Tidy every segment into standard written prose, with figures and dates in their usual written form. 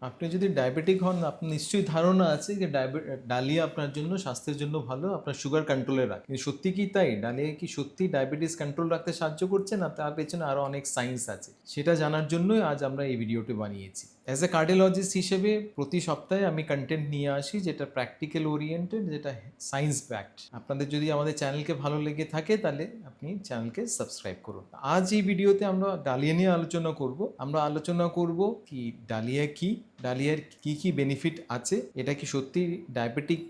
আপনি যদি ডায়াবেটিক হন, আপনার নিশ্চয়ই ধারণা আছে যে ডালিয়া আপনার জন্য স্বাস্থ্যের জন্য ভালো, আপনার সুগার কন্ট্রোলে রাখে। কিন্তু সত্যি কি তাই? ডালিয়া কি সত্যি ডায়াবেটিস কন্ট্রোল রাখতে সাহায্য করছে, না তার পেছনে আরও অনেক সায়েন্স আছে? সেটা জানার জন্যই আজ আমরা এই ভিডিওটি বানিয়েছি। অ্যাজ এ কার্ডিওলজিস্ট হিসেবে প্রতি সপ্তাহে আমি কন্টেন্ট নিয়ে আসি যেটা প্র্যাকটিক্যাল ওরিয়েন্টেড, যেটা সায়েন্স ব্যাকড। আপনাদের যদি আমাদের চ্যানেলকে ভালো লেগে থাকে তাহলে আপনি চ্যানেলকে সাবস্ক্রাইব করুন। আজ এই ভিডিওতে আমরা ডালিয়া নিয়ে আলোচনা করব। আমরা আলোচনা করব কি ডালিয়া কি, ডালিয়ার কি কি বেনিফিট আছে, এটা কি সত্যি ডায়াবেটিক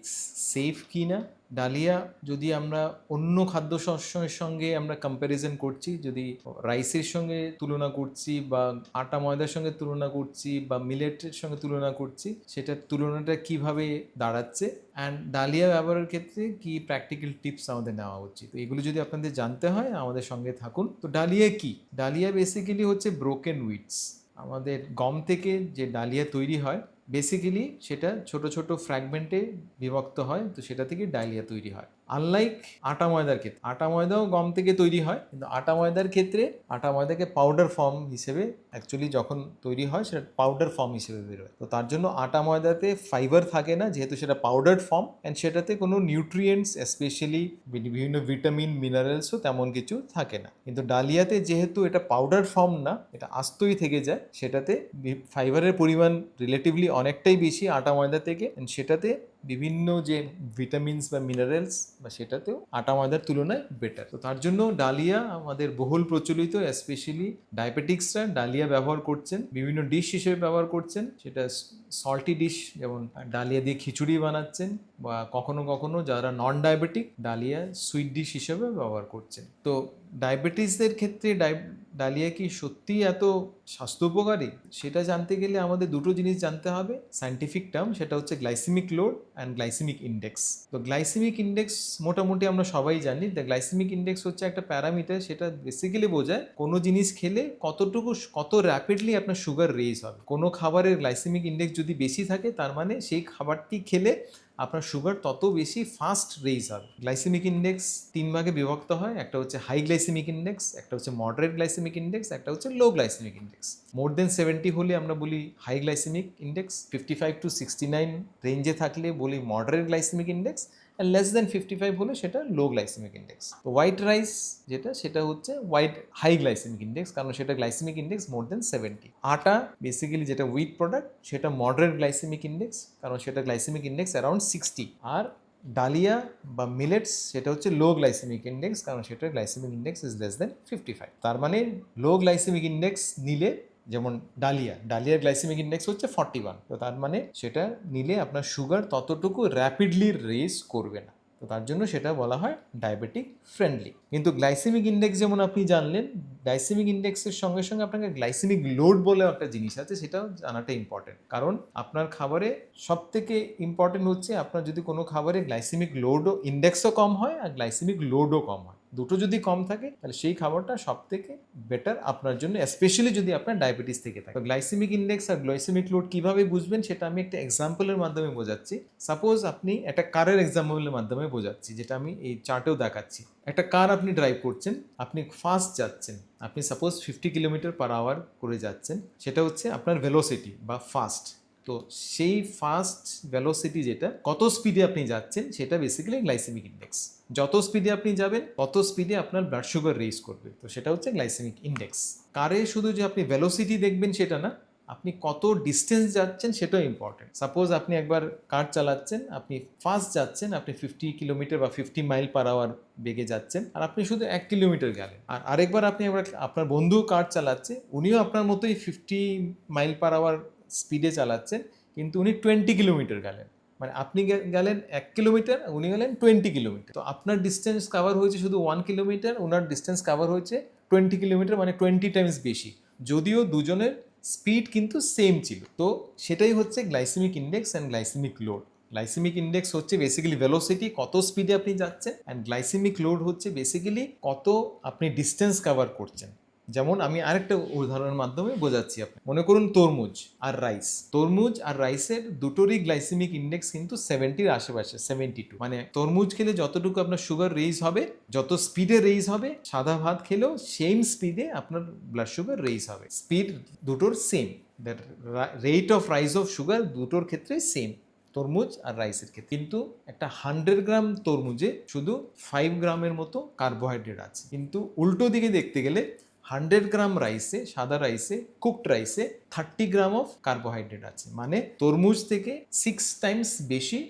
সেফ কি না, ডালিয়া যদি আমরা অন্য খাদ্যশস্যের সঙ্গে আমরা কম্প্যারিজন করছি, যদি রাইসের সঙ্গে তুলনা করছি বা আটা ময়দার সঙ্গে তুলনা করছি বা মিলেটের সঙ্গে তুলনা করছি, সেটার তুলনাটা কিভাবে দাঁড়াচ্ছে, অ্যান্ড ডালিয়া ব্যবহারের ক্ষেত্রে কি প্র্যাকটিক্যাল টিপস আমাদের নেওয়া উচিত, এগুলো যদি আপনাদের জানতে হয় আমাদের সঙ্গে থাকুন। তো ডালিয়া কি? ডালিয়া বেসিক্যালি হচ্ছে ব্রোকেন উইটস। আমাদের গম থেকে যে ডালিয়া তৈরি হয় বেসিক্যালি সেটা ছোট ছোট ফ্র্যাগমেন্টে বিভক্ত হয়, তো সেটা থেকে ডালিয়া তৈরি হয়। আনলাইক আটা ময়দার ক্ষেত্রে, আটা ময়দাও গম থেকে তৈরি হয়, কিন্তু আটা ময়দার ক্ষেত্রে আটা ময়দাকে পাউডার ফর্ম হিসেবে অ্যাকচুয়ালি যখন তৈরি হয় সেটা পাউডার ফর্ম হিসেবে বেরোয়। তো তার জন্য আটা ময়দাতে ফাইবার থাকে না, যেহেতু সেটা পাউডার ফর্ম, অ্যান্ড সেটাতে কোনো নিউট্রিয়েন্টস স্পেশালি বিভিন্ন ভিটামিন মিনারেলসও তেমন কিছু থাকে না। কিন্তু ডালিয়াতে যেহেতু এটা পাউডার ফর্ম না, এটা আস্তই থেকে যায়, সেটাতে ফাইবারের পরিমাণ রিলেটিভলি অনেকটাই বেশি আটা ময়দা থেকে, সেটাতে বিভিন্ন যে ভিটামিনস বা মিনারেলস বা সেটাতেও আটা ময়দার তুলনায় বেটার। তো তার জন্য ডালিয়া আমাদের বহুল প্রচলিত, স্পেশালি ডায়াবেটিক্সরা ডালিয়া ব্যবহার করছেন, বিভিন্ন ডিশ হিসেবে ব্যবহার করছেন। সেটা সল্টি ডিশ, যেমন ডালিয়া দিয়ে খিচুড়ি বানাচ্ছেন, বা কখনো কখনো যারা নন ডায়াবেটিক ডালিয়া সুইট ডিশ হিসেবে ব্যবহার করছেন। তো ডায়াবেটিসদের ক্ষেত্রে ডালিয়া কি সত্যিই এত স্বাস্থ্য উপকারী, সেটা জানতে গেলে আমাদের দুটো জিনিস জানতে হবে। সায়েন্টিফিক টার্ম, সেটা হচ্ছে glycemic load and glycemic index. তো গ্লাইসেমিক ইন্ডেক্স মোটামুটি আমরা সবাই জানি। দ্য গ্লাইসেমিক ইন্ডেক্স হচ্ছে একটা প্যারামিটার, সেটা বেসিক্যালি বোঝায় কোনো জিনিস খেলে কত র্যাপিডলি আপনার সুগার রেজ হবে। কোনো খাবারের গ্লাইসেমিক ইন্ডেক্স যদি বেশি থাকে, তার মানে সেই খাবারটি খেলে আপনার সুগার তত বেশি ফাস্ট রেজ হবে। গ্লাইসেমিক ইন্ডেক্স তিন ভাগে বিভক্ত হয়, একটা হচ্ছে হাই গ্লাইসেমিক ইন্ডেক্স, একটা হচ্ছে মডারেট গ্লাইসেমিক ইন্ডেক্স, একটা হচ্ছে লো গ্লাইসেমিক ইন্ডেক্স। মোর দেন 70 হলে আমরা বলি হাই গ্লাইসেমিক ইন্ডেক্স, 55 to 69 রেঞ্জে থাকলে বলি moderate glycemic index, and less than 55 হলে সেটা লো গ্লাইসেমিক ইন্ডেক্স। তো হোয়াইট রাইস সেটা হচ্ছে হাই গ্লাইসেমিক ইন্ডেক্স, কারণ সেটা গ্লাইসেমিক ইন্ডেক্স মোর দেন 70। আটা বেসিক্যালি যেটা হুইট প্রোডাক্ট, সেটা মডারেট গ্লাইসেমিক ইন্ডেক্স, কারণ সেটা গ্লাইসেমিক ইন্ডেক্স অ্যারাউন্ড 60। আর ডালিয়া বা মিলেটস সেটা হচ্ছে লো গ্লাইসেমিক ইন্ডেক্স, কারণ সেটা glycemic index is less than 55। তার মানে লো গ্লাইসেমিক ইন্ডেক্স নিলে, যেমন ডালিয়ার গ্লাইসেমিক ইন্ডেক্স হচ্ছে 41, তো তার মানে সেটা নিলে আপনার সুগার ততটুকু র্যাপিডলি রেজ করবে না। তো তার জন্য সেটা বলা হয় ডায়াবেটিক ফ্রেন্ডলি। কিন্তু গ্লাইসেমিক ইন্ডেক্স যেমন আপনি জানলেন, গ্লাইসেমিক ইন্ডেক্সের সঙ্গে সঙ্গে আপনাকে গ্লাইসেমিক লোড বলে একটা জিনিস আছে, সেটাও জানাটা ইম্পর্টেন্ট। কারণ আপনার খাবারে সব থেকে ইম্পর্টেন্ট হচ্ছে আপনার যদি কোনো খাবারে গ্লাইসেমিক লোডও ইন্ডেক্সও কম হয় আর গ্লাইসেমিক লোডও কম হয়, দুটো যদি কম থাকে তাহলে সেই খাবারটা সব থেকে বেটার আপনার জন্য, স্পেশালি যদি আপনার ডায়াবেটিস থেকে থাকে। গ্লাইসেমিক ইন্ডেক্স আর গ্লাইসেমিক লোড কিভাবে বুঝবেন সেটা আমি একটা এক্সাম্পলের মাধ্যমে বোঝাচ্ছি। সাপোজ আপনি একটা কারের এক্সাম্পলের মাধ্যমে বোঝাচ্ছি, যেটা আমি এই চার্টেও দেখাচ্ছি। একটা কার আপনি ড্রাইভ করছেন, আপনি ফাস্ট যাচ্ছেন, আপনি সাপোজ 50 কিলোমিটার পার আওয়ার করে যাচ্ছেন, সেটা হচ্ছে আপনার ভেলোসিটি বা ফাস্ট। তো সেই ফাস্ট ভেলোসিটি যেটা, কত স্পিডে আপনি যাচ্ছেন, সেটা বেসিক্যালি গ্লাইসেমিক ইন্ডেক্স। যত স্পিডে আপনি যাবেন তত স্পিডে আপনার ব্লাড সুগার রেজ করবে, তো সেটা হচ্ছে গ্লাইসেমিক ইন্ডেক্স। কারে শুধু যে আপনি ভেলোসিটি দেখবেন সেটা না, আপনি কত ডিস্টেন্স যাচ্ছেন সেটাও ইম্পর্টেন্ট। সাপোজ আপনি একবার কার চালাচ্ছেন, আপনি ফাস্ট যাচ্ছেন, আপনি 50 কিলোমিটার বা 50 মাইল পার আওয়ার বেগে যাচ্ছেন, আর আপনি শুধু 1 কিলোমিটার গেলেন। আর আরেকবার আপনি আপনার বন্ধু কার চালাচ্ছে, উনিও আপনার মতোই 50 মাইল পার আওয়ার স্পিডে চালাচ্ছেন, কিন্তু উনি 20 কিলোমিটার গেলেন। মানে আপনি গেলেন 1 কিলোমিটার, উনি গেলেন 20 কিলোমিটার। তো আপনার ডিস্টেন্স কাভার হয়েছে শুধু 1 কিলোমিটার, ওনার ডিস্টেন্স কাভার হয়েছে 20 কিলোমিটার, মানে 20 টাইমস বেশি, যদিও দুজনের স্পিড কিন্তু সেম ছিল। তো সেটাই হচ্ছে glycemic index and glycemic load. Glycemic index হচ্ছে বেসিক্যালি ভেলোসিটি, কত স্পিডে আপনি যাচ্ছেন, অ্যান্ড গ্লাইসেমিক লোড হচ্ছে বেসিক্যালি কত আপনি ডিস্টেন্স কাভার করছেন। যেমন আমি আরেকটা উদাহরণের মাধ্যমে বোঝাচ্ছি আপনি, মনে করুন তরমুজ আর রাইস। তরমুজ আর রাইসের দুটোরই গ্লাইসেমিক ইন্ডেক্স কিন্তু 70-র আশেপাশে, 72। মানে তরমুজ খেলে যতটুকু আপনার সুগার রেইজ হবে, যত স্পিডে রেইজ হবে, সাদা ভাত খেলেও সেম স্পিডে আপনার ব্লাড সুগার রেইজ হবে। স্পিড দুটোর same, that rate of rise of sugar দুটোর ক্ষেত্রে সেম, তরমুজ আর রাইসের ক্ষেত্রে। কিন্তু একটা 100 গ্রাম তরমুজে শুধু 5 গ্রামের মতো কার্বোহাইড্রেট আছে। কিন্তু উল্টো দিকে দেখতে গেলে 100 গ্রাম রাইসে, সাদা রাইসে, কুকড রাইসে 30 গ্রাম অফ কার্বোহাইড্রেট আছে। মানে তরমুজ থেকে 6 টাইমস বেশি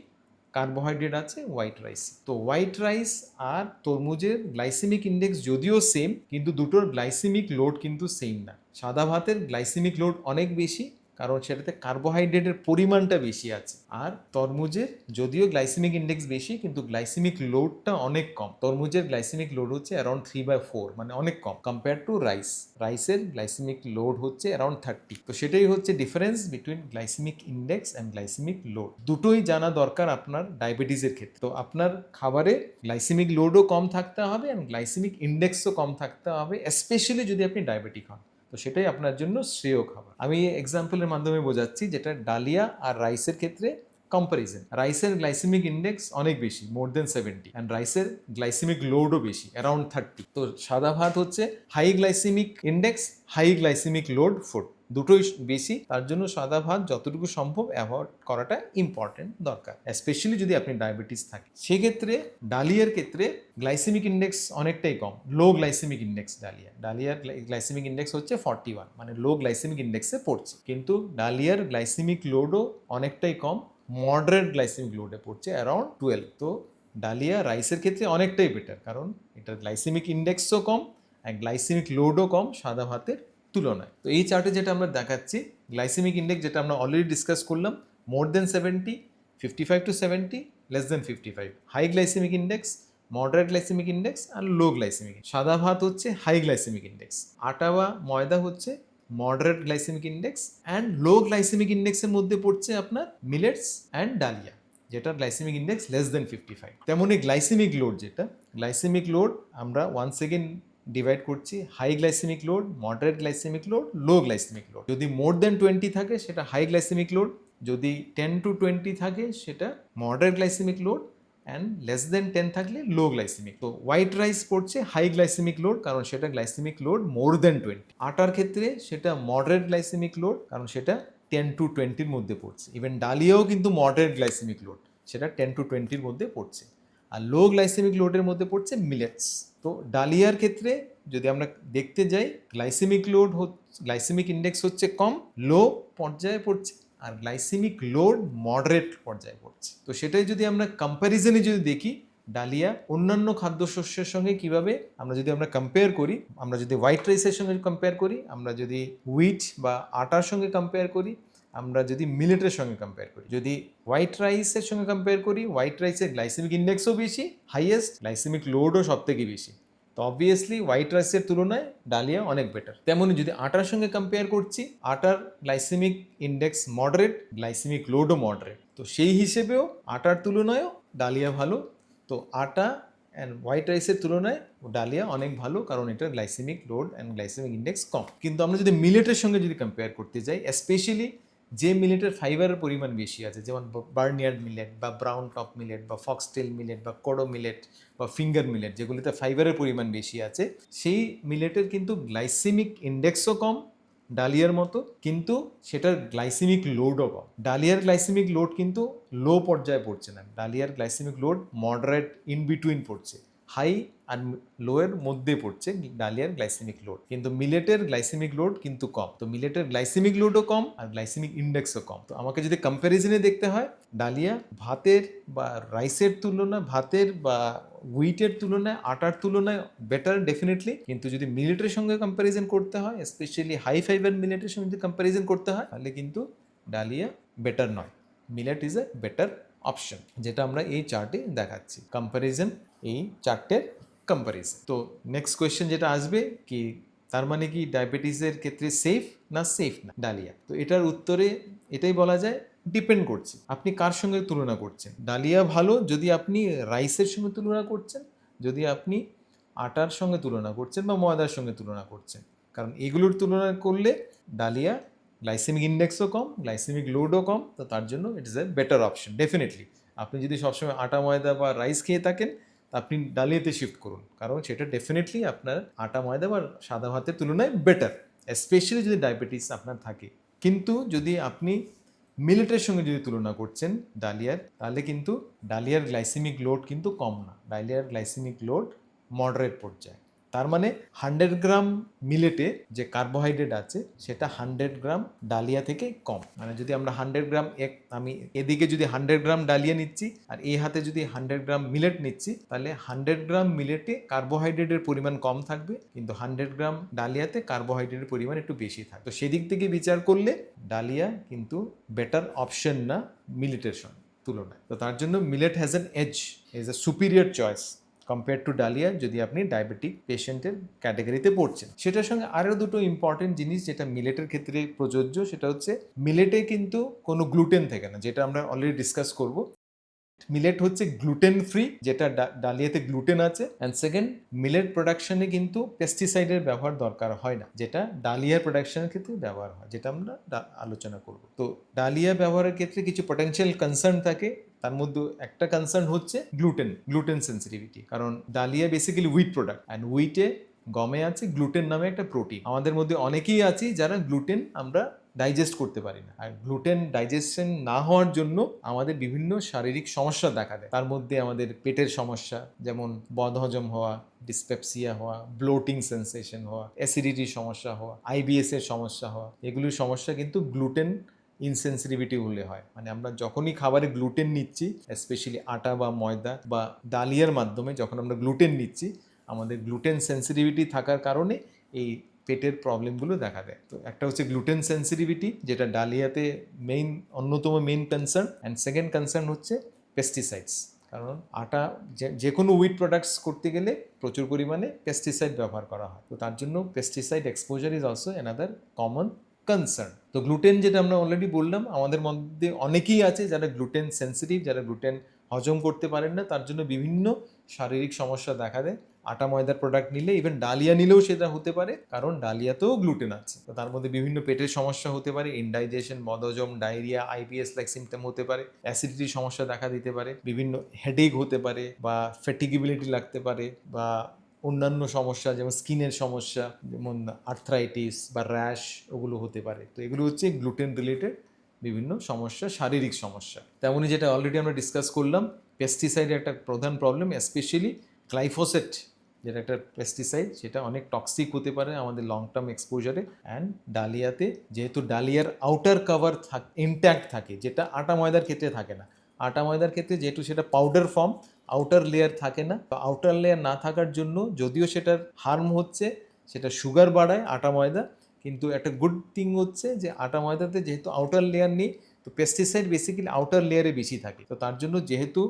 কার্বোহাইড্রেট আছে হোয়াইট রাইসে। তো হোয়াইট রাইস আর তরমুজের গ্লাইসেমিক ইন্ডেক্স যদিও সেম, কিন্তু দুটোর গ্লাইসেমিক লোড কিন্তু সেম না। সাদা ভাতের গ্লাইসেমিক লোড অনেক বেশি, কারণ সেটাতে কার্বোহাইড্রেটের পরিমাণটা বেশি আছে। আর তরমুজের যদিও গ্লাইসেমিক ইন্ডেক্স বেশি, কিন্তু গ্লাইসেমিক লোডটা অনেক কম। তরমুজের গ্লাইসেমিক লোড হচ্ছে অ্যারাউন্ড 3/4, মানে অনেক কম কম্পেয়ার টু রাইস। রাইসের গ্লাইসেমিক লোড হচ্ছে অ্যারাউন্ড 30। তো সেটাই হচ্ছে difference between glycemic index and glycemic load. দুটোই জানা দরকার আপনার ডায়াবেটিসের ক্ষেত্রে। তো আপনার খাবারে গ্লাইসেমিক লোডও কম থাকতে হবে অ্যান্ড গ্লাইসেমিক ইন্ডেক্সও কম থাকতে হবে, স্পেশালি যদি আপনি ডায়াবেটিক হন। তো সেটাই আপনার জন্য শ্রেয় খাবার। আমি এক্সাম্পলের মাধ্যমে বোঝাচ্ছি, যেটা ডালিয়া আর রাইসের ক্ষেত্রে কম্পারিজন। রাইসের গ্লাইসেমিক ইন্ডেক্স অনেক বেশি, মোর দেন 70, অ্যান্ড রাইসের গ্লাইসেমিক লোডও বেশি, অ্যারাউন্ড 30। তো সাদা ভাত হচ্ছে high glycemic index, high glycemic load food, দুটোই বেশি। তার জন্য সাদা ভাত যতটুকু সম্ভব অ্যাভয়েড করাটা ইম্পর্টেন্ট, দরকার, স্পেশালি যদি আপনি ডায়াবেটিস থাকে। সেক্ষেত্রে ডালিয়ার ক্ষেত্রে গ্লাইসেমিক ইন্ডেক্স অনেকটাই কম, লো গ্লাইসেমিক ইন্ডেক্স। ডালিয়ার গ্লাইসেমিক ইন্ডেক্স হচ্ছে 41, মানে লো গ্লাইসেমিক ইন্ডেক্সে পড়ছে। কিন্তু ডালিয়ার গ্লাইসেমিক লোডও অনেকটাই কম, মডারেট গ্লাইসেমিক লোডে পড়ছে, অ্যারাউন্ড 12। তো ডালিয়া রাইসের ক্ষেত্রে অনেকটাই বেটার, কারণ এটার গ্লাইসেমিক ইন্ডেক্সও কম আর গ্লাইসেমিক লোডও কম সাদা ভাতের তুলনায়। তো এই চার্টে যেটা আমরা দেখাচ্ছি, গ্লাইসেমিক ইন্ডেক্স যেটা আমরা অলরেডি ডিসকাস করলাম, more than 70, 55 to 70, less than 55, high glycemic index, moderate glycemic index আর লো গ্লাইসেমিক। সাদা ভাত হচ্ছে হাই গ্লাইসেমিক ইন্ডেক্স, আটা বা ময়দা হচ্ছে moderate glycemic index, and low glycemic ইন্ডেক্সের মধ্যে পড়ছে আপনার মিলেটস অ্যান্ড ডালিয়া, যেটা গ্লাইসেমিক ইন্ডেক্স লেস দেন 55। তেমনই গ্লাইসেমিক লোড, যেটা গ্লাইসেমিক লোড আমরা ওয়ান্স এগেন ডিভাইড করছি high glycemic load, moderate glycemic load, low glycemic load. যদি মোর দেন 20 থাকে সেটা হাই গ্লাইসেমিক লোড, যদি 10 to 20 থাকে সেটা moderate glycemic load, and less than 10 থাকলে লো গ্লাইসেমিক। তো হোয়াইট রাইস পড়ছে হাই গ্লাইসেমিক লোড, কারণ সেটা গ্লাইসেমিক লোড মোর দেন 20। আটার ক্ষেত্রে সেটা মডারেট গ্লাইসেমিক লোড, কারণ সেটা 10 to 20-র মধ্যে পড়ছে। ইভেন ডালিয়াও কিন্তু মডারেট গ্লাইসেমিক লোড, সেটা 10 to 20-র মধ্যে পড়ছে। আর লো গ্লাইসেমিক লোডের মধ্যে পড়ছে মিলেটস। তো ডালিয়ার ক্ষেত্রে যদি আমরা দেখতে যাই, গ্লাইসেমিক লোড গ্লাইসেমিক ইন্ডেক্স হচ্ছে কম, লো পর্যায়ে পড়ছে, আর গ্লাইসেমিক লোড মডারেট পর্যায়ে পড়ছে। তো সেটাই যদি আমরা কম্প্যারিজনে যদি দেখি, ডালিয়া অন্যান্য খাদ্যশস্যের সঙ্গে কিভাবে আমরা কম্পেয়ার করি, আমরা যদি হোয়াইট রাইসের সঙ্গে কম্পেয়ার করি, আমরা যদি হুইট বা আটার সঙ্গে কম্পেয়ার করি, আমরা যদি মিলেটের সঙ্গে কম্পেয়ার করি, যদি হোয়াইট রাইসের সঙ্গে কম্পেয়ার করি, হোয়াইট রাইসের গ্লাইসেমিক ইন্ডেক্সও বেশি, হাইয়েস্ট গ্লাইসেমিক লোডও সব থেকে বেশি। তো অবভিয়াসলি হোয়াইট রাইসের তুলনায় ডালিয়া অনেক বেটার। তেমনই যদি আটার সঙ্গে কম্পেয়ার করছি, আটার গ্লাইসেমিক ইন্ডেক্স মডারেট, গ্লাইসেমিক লোডও মডারেট। তো সেই হিসেবেও আটার তুলনায়ও ডালিয়া ভালো। তো আটা অ্যান্ড হোয়াইট রাইসের তুলনায় ডালিয়া অনেক ভালো, কারণ এটার glycemic load and glycemic index কম। কিন্তু আমরা যদি মিলেটের সঙ্গে যদি কম্পেয়ার করতে যাই, স্পেশালি যে মিলেটের ফাইবারের পরিমাণ বেশি আছে, যেমন বার্নিয়ার্ড মিলেট বা ব্রাউন টপ মিলেট বা ফক্সটেল মিলেট বা কোডো মিলেট বা ফিঙ্গার মিলেট, যেগুলিতে ফাইবারের পরিমাণ বেশি আছে, সেই মিলেটের কিন্তু গ্লাইসেমিক ইন্ডেক্সও কম ডালিয়ার মতো, কিন্তু সেটার গ্লাইসেমিক লোডও কম। ডালিয়ার গ্লাইসেমিক লোড কিন্তু লো পর্যায়ে পড়ছে না, ডালিয়ার glycemic load moderate in between পড়ছে, হাই আর লোয়ের মধ্যে পড়ছে ডালিয়ার গ্লাইসেমিক লোড। কিন্তু মিলেটের গ্লাইসেমিক লোড কিন্তু কম। তো মিলেটের গ্লাইসেমিক লোডও কম আর গ্লাইসেমিক ইন্ডেক্সও কম। তো আমাকে যদি কম্প্যারিজনে দেখতে হয়, ডালিয়া ভাতের বা রাইসের তুলনায়, ভাতের বা হুইটের তুলনায়, আটার তুলনায় বেটার ডেফিনেটলি। কিন্তু যদি মিলেটের সঙ্গে কম্প্যারিজন করতে হয়, স্পেশালি হাই ফাইবার মিলেটের সঙ্গে যদি কম্প্যারিজন করতে হয়, তাহলে কিন্তু ডালিয়া বেটার নয়, millet is a better option, যেটা আমরা এই চার্টে দেখাচ্ছি। কম্প্যারিজন, এই চার্টের কম্প্যারিজন। তো নেক্সট কোয়েশ্চেন যেটা আসবে কি, তার মানে কি ডায়াবেটিসের ক্ষেত্রে সেফ না সেফ না ডালিয়া? তো এটার উত্তরে এটাই বলা যায়, ডিপেন্ড করছে আপনি কার সঙ্গে তুলনা করছেন। ডালিয়া ভালো যদি আপনি রাইসের সঙ্গে তুলনা করছেন, যদি আপনি আটার সঙ্গে তুলনা করছেন বা ময়দার সঙ্গে তুলনা করছেন, কারণ এগুলোর তুলনা করলে ডালিয়া গ্লাইসেমিক ইন্ডেক্সও কম, গ্লাইসেমিক লোডও কম, তো তার জন্য it is a better option definitely. আপনি যদি সবসময় আটা ময়দা বা রাইস খেয়ে থাকেন, আপনি ডালিয়াতে শিফট করুন, কারণ সেটা ডেফিনেটলি আপনার আটা ময়দা বা সাদা ভাতের তুলনায় বেটার, স্পেশালি যদি ডায়াবেটিস আপনার থাকে। কিন্তু যদি আপনি মিলেটের সঙ্গে যদি তুলনা করছেন ডালিয়ার, তাহলে কিন্তু ডালিয়ার গ্লাইসেমিক লোড কিন্তু কম না, ডালিয়ার গ্লাইসেমিক লোড মডারেট পর্যায়ে। তার মানে 100 গ্রাম মিলেটে যে কার্বোহাইড্রেট আছে সেটা 100 গ্রাম ডালিয়া থেকে কম। মানে যদি আমরা 100 গ্রাম আমি এদিকে যদি 100 গ্রাম ডালিয়া নিচ্ছি আর এই হাতে যদি 100 গ্রাম মিলেট নিচ্ছি, তাহলে 100 গ্রাম মিলেটে কার্বোহাইড্রেটের পরিমাণ কম থাকবে, কিন্তু 100 গ্রাম ডালিয়াতে কার্বোহাইড্রেটের পরিমাণ একটু বেশি থাকবে। তো সেদিক থেকে বিচার করলে ডালিয়া কিন্তু বেটার অপশন না মিলেটের সঙ্গে তুলনায়। তো তার জন্য millet has an edge, is a superior choice compare to ডালিয়া যদি আপনি ডায়াবেটিক পেশেন্টের ক্যাটাগরিতে পড়ছেন। সেটার সঙ্গে আরও দুটো ইম্পর্টেন্ট জিনিস যেটা মিলেটের ক্ষেত্রে প্রযোজ্য, সেটা হচ্ছে মিলেটে কিন্তু কোনো গ্লুটেন থাকে না, যেটা আমরা অলরেডি ডিসকাস করব। মিলেট হচ্ছে গ্লুটেন ফ্রি, যেটা ডালিয়াতে গ্লুটেন আছে। অ্যান্ড সেকেন্ড, মিলেট প্রোডাকশনে কিন্তু পেস্টিসাইডের ব্যবহার দরকার হয় না, যেটা ডালিয়ার প্রোডাকশনের ক্ষেত্রে ব্যবহার হয়, যেটা আমরা আলোচনা করব। তো ডালিয়া ব্যবহারের ক্ষেত্রে কিছু পটেনশিয়াল কনসার্ন থাকে, তার মধ্যে একটা কনসার্ন হচ্ছে গ্লুটেন সেন্সিটিভিটি। কারণ dalia basically wheat product, and হুইটে গমে আছে গ্লুটেন নামে একটা প্রোটিন। আমাদের মধ্যে অনেকেই আছি যারা গ্লুটেন আমরা ডাইজেস্ট করতে পারি না, আর গ্লুটেন ডাইজেশন না হওয়ার জন্য আমাদের বিভিন্ন শারীরিক সমস্যা দেখা দেয়। তার মধ্যে আমাদের পেটের সমস্যা, যেমন বদহজম হওয়া, ডিসপেপসিয়া হওয়া, ব্লোটিং সেন্সেশন হওয়া, অ্যাসিডিটির সমস্যা হওয়া, আইবিএস এর সমস্যা হওয়া, এগুলির সমস্যা কিন্তু গ্লুটেন ইনসেন্সিটিভিটি হলে হয়। মানে আমরা যখনই খাবারে গ্লুটেন নিচ্ছি, স্পেশালি আটা বা ময়দা বা ডালিয়ার মাধ্যমে যখন আমরা গ্লুটেন নিচ্ছি, আমাদের গ্লুটেন সেন্সিটিভিটি থাকার কারণে এই পেটের প্রবলেমগুলো দেখা দেয়। তো একটা হচ্ছে গ্লুটেন সেন্সিটিভিটি, যেটা ডালিয়াতে অন্যতম main concern. And second concern হচ্ছে পেস্টিসাইডস, কারণ আটা যে কোনো হুইট প্রোডাক্টস করতে গেলে প্রচুর পরিমাণে পেস্টিসাইড ব্যবহার করা হয়। তো তার জন্য pesticide exposure is also another common concern. তো গ্লুটেন যেটা আমরা অলরেডি বললাম, আমাদের মধ্যে অনেকেই আছে যারা গ্লুটেন সেন্সিটিভ, যারা গ্লুটেন হজম করতে পারেন না, তার জন্য বিভিন্ন শারীরিক সমস্যা দেখা দেয়। আটা ময়দার প্রোডাক্ট নিলে, ইভেন ডালিয়া নিলেও সেটা হতে পারে, কারণ ডালিয়াতেও গ্লুটেন আছে। তো তার মধ্যে বিভিন্ন পেটের সমস্যা হতে পারে, ইনডাইজেশন, বদহজম, ডায়রিয়া, আইবিএস লাইক সিমটম হতে পারে, অ্যাসিডিটির সমস্যা দেখা দিতে পারে, বিভিন্ন হেডেক হতে পারে, বা ফ্যাটিগিবিলিটি লাগতে পারে, বা অন্যান্য সমস্যা যেমন স্কিনের সমস্যা, যেমন আর্থ্রাইটিস বা র্যাশ, ওগুলো হতে পারে। তো এগুলো হচ্ছে গ্লুটেন রিলেটেড বিভিন্ন সমস্যা, শারীরিক সমস্যা। তেমনই যেটা অলরেডি আমরা ডিসকাস করলাম, পেস্টিসাইডের একটা প্রধান প্রবলেম, স্পেশালি গ্লাইফোসেট যেটা একটা পেস্টিসাইড, সেটা অনেক টক্সিক হতে পারে আমাদের লং টার্ম এক্সপোজারে। অ্যান্ড ডালিয়াতে যেহেতু ডালিয়ার আউটার কভার ইনট্যাক্ট থাকে, যেটা আটা ময়দার ক্ষেত্রে থাকে না। আটা ময়দার ক্ষেত্রে যেহেতু সেটা পাউডার ফর্ম, আউটার লেয়ার থাকে না। তো আউটার লেয়ার না থাকার জন্য যদিও সেটার হার্ম হচ্ছে, সেটা সুগার বাড়ায় আটা ময়দা, কিন্তু একটা গুড থিং হচ্ছে যে আটা ময়দাতে যেহেতু আউটার লেয়ার নেই, তো পেস্টিসাইড বেসিক্যালি আউটার লেয়ারে বেশি থাকে। তো তার জন্য যেহেতু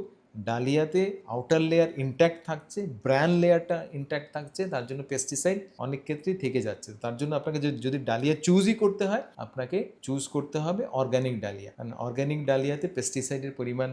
ডালিয়াতে আউটার লেয়ার ইনট্যাক্ট থাকছে, ব্র্যান লেয়ারটা ইনট্যাক্ট থাকছে, তার জন্য পেস্টিসাইড অনেক ক্ষেত্রেই থেকে যাচ্ছে। তার জন্য আপনাকে যদি ডালিয়া চুজই করতে হয়, আপনাকে চুজ করতে হবে অর্গানিক ডালিয়া। কারণ অর্গানিক ডালিয়াতে পেস্টিসাইডের পরিমাণ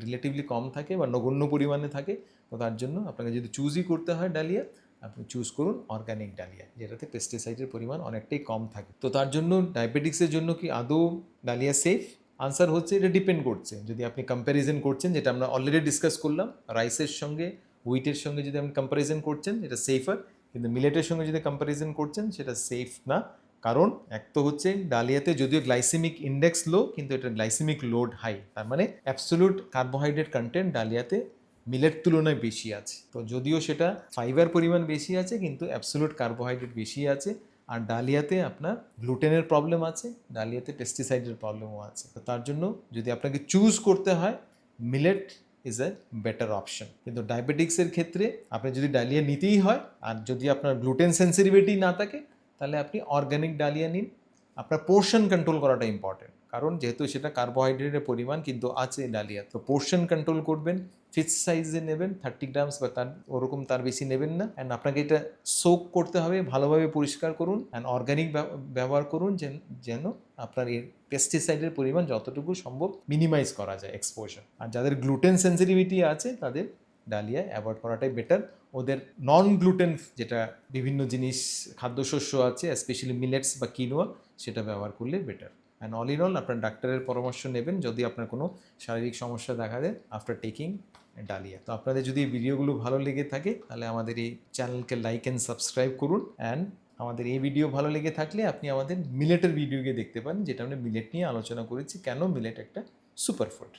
রিলেটিভলি কম থাকে বা নগণ্য পরিমাণে থাকে। তো তার জন্য আপনাকে যদি চুজই করতে হয় ডালিয়া, আপনি চুজ করুন অর্গানিক ডালিয়া, যেটাতে পেস্টিসাইডের পরিমাণ অনেকটাই কম থাকে। তো তার জন্য ডায়াবেটিক্সের জন্য কি আদৌ ডালিয়া সেফ? আনসার হচ্ছে এটা ডিপেন্ড করছে। যদি আপনি কম্প্যারিজন করছেন, যেটা আমরা অলরেডি ডিসকাস করলাম, রাইসের সঙ্গে হুইটের সঙ্গে যদি আপনি কম্প্যারিজন করছেন, এটা সেফার। কিন্তু মিলেটের সঙ্গে যদি কম্প্যারিজন করছেন, সেটা সেফ না। কারণ এক তো হচ্ছে ডালিয়াতে যদিও গ্লাইসেমিক ইন্ডেক্স লো, কিন্তু এটা গ্লাইসেমিক লোড হাই। তার মানে অ্যাবসোলুট কার্বোহাইড্রেট কন্টেন্ট ডালিয়াতে মিলেট তুলনায় বেশি আছে। তো যদিও সেটা ফাইবার পরিমাণ বেশি আছে, কিন্তু অ্যাবসোলুট কার্বোহাইড্রেট বেশি আছে। আর ডালিয়াতে আপনার গ্লুটেনের প্রবলেম আছে, ডালিয়াতে পেস্টিসাইডের প্রবলেমও আছে। তো তার জন্য যদি আপনাকে চুজ করতে হয়, millet is a better option. কিন্তু ডায়াবেটিক্সের ক্ষেত্রে আপনি যদি ডালিয়া নিতেই হয়, আর যদি আপনার গ্লুটেন সেন্সিটিভিটি না থাকে, তাহলে আপনি অর্গানিক ডালিয়া নিন। আপনার পোর্শন কন্ট্রোল করাটা ইম্পর্টেন্ট, কারণ যেহেতু সেটা কার্বোহাইড্রেটের পরিমাণ কিন্তু আছে ডালিয়া। তো পোর্শন কন্ট্রোল করবেন, ফিক্স সাইজে নেবেন, 30 গ্রামস বা তার বেশি নেবেন না। অ্যান্ড আপনাকে এটা সোক করতে হবে, ভালোভাবে পরিষ্কার করুন, অ্যান্ড অর্গানিক ব্যবহার করুন, যেন আপনার এর পেস্টিসাইডের পরিমাণ যতটুকু সম্ভব মিনিমাইজ করা যায় এক্সপোজার। আর যাদের গ্লুটেন সেন্সিটিভিটি আছে, তাদের ডালিয়া অ্যাভয়েড করাটাই বেটার। ওদের নন গ্লুটেন যেটা বিভিন্ন জিনিস খাদ্যশস্য আছে, স্পেশালি মিলেটস বা কিনোয়া, সেটা ব্যবহার করলে better. And all in all আপনার ডাক্তারের পরামর্শ নেবেন যদি আপনার কোনো শারীরিক সমস্যা দেখা দেয় আফটার টেকিং ডালিয়া। তো আপনাদের যদি এই ভিডিওগুলো ভালো লেগে থাকে তাহলে আমাদের এই চ্যানেলকে লাইক অ্যান্ড সাবস্ক্রাইব করুন। অ্যান্ড আমাদের এই ভিডিও ভালো লেগে থাকলে আপনি আমাদের মিলেটের ভিডিওকে দেখতে পারেন, যেটা আমরা মিলেট নিয়ে আলোচনা করেছি, কেন মিলেট একটা সুপারফুড।